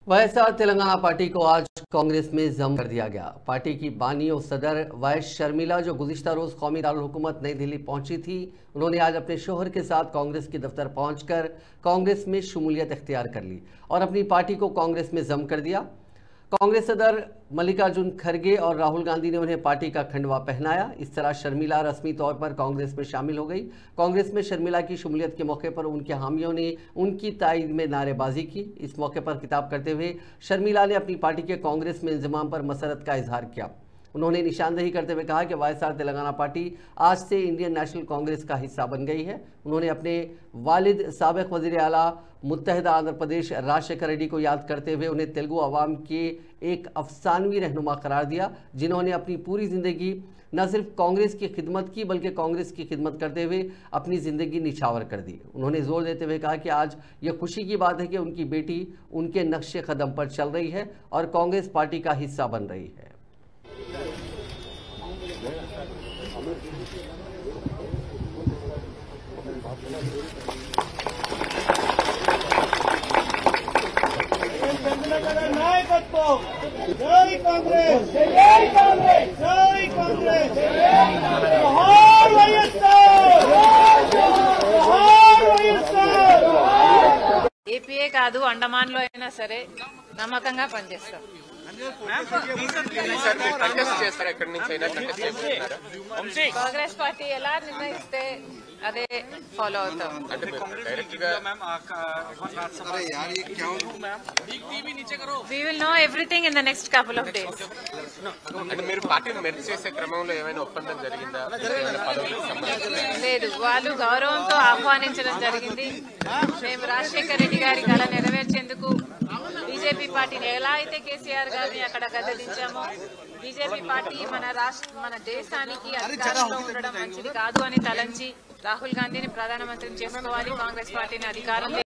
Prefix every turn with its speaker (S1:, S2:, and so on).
S1: YSR Telangana party को आज कांग्रेस में जम कर दिया गया। पार्टी की बानी और सदर वाइस शर्मिला जो गुज़िश्ता रोज कौमी दारुल हुकूमत नई दिल्ली पहुंची थी, उन्होंने आज अपने शोहर के साथ कांग्रेस के दफ्तर पहुंचकर कांग्रेस में शमूलियत इख्तियार कर ली और अपनी पार्टी को कांग्रेस में जम कर दिया। कांग्रेस सदर मल्लिकार्जुन खड़गे और राहुल गांधी ने उन्हें पार्टी का खंडवा पहनाया। इस तरह शर्मिला रस्मी तौर पर कांग्रेस में शामिल हो गई। कांग्रेस में शर्मिला की शमूलियत के मौके पर उनके हामियों ने उनकी तायद में नारेबाजी की। इस मौके पर खिताब करते हुए शर्मिला ने अपनी पार्टी के कांग्रेस में इंजमाम पर मसरत का इजहार किया। उन्होंने निशानदेही करते हुए कहा कि वाईएसआर तेलंगाना पार्टी आज से इंडियन नेशनल कांग्रेस का हिस्सा बन गई है। उन्होंने अपने वालिद साबिक वज़ीर आला मुत्तहिदा आंध्र प्रदेश राजशेखर रेड्डी को याद करते हुए उन्हें तेलुगु अवाम के एक अफसानवी रहनुमा करार दिया, जिन्होंने अपनी पूरी ज़िंदगी न सिर्फ कांग्रेस की खिदमत की बल्कि कांग्रेस की खिदमत करते हुए अपनी ज़िंदगी निछावर कर दी। उन्होंने जोर देते हुए कहा कि आज यह खुशी की बात है कि उनकी बेटी उनके नक्शे कदम पर चल रही है और कांग्रेस पार्टी का हिस्सा बन रही है।
S2: जय कांग्रेस, जय कांग्रेस, जय कांग्रेस, जोहार వైఎస్ఆర్, जोहार వైఎస్ఆర్।
S3: ఏపీఏ కాదు, అండమాన్లో అయినా సరే నమ్మకంగా పనిచేస్తాం। కాంగ్రెస్ పార్టీ ఎలా నిర్ణయిస్తే అదే ఫాలో అవుతాం। We will know everything in the next couple of days. లేదు, వాళ్ళు గౌరవంతో ఆహ్వానించడం జరిగింది। మేము రాజశేఖర్ రెడ్డి గారి కళ నెరవేర్చేందుకు బీజేపీ పార్టీని ఎలా అయితే కేసీఆర్ గారిని అక్కడ గద్దెదించామో, బీజేపీ పార్టీ మన దేశానికి అధికారంలో ఉండడం మంచిది కాదు అని తలంచి రాహుల్ గాంధీని ప్రధానమంత్రిని చేసుకోవాలి, కాంగ్రెస్ పార్టీని అధికారం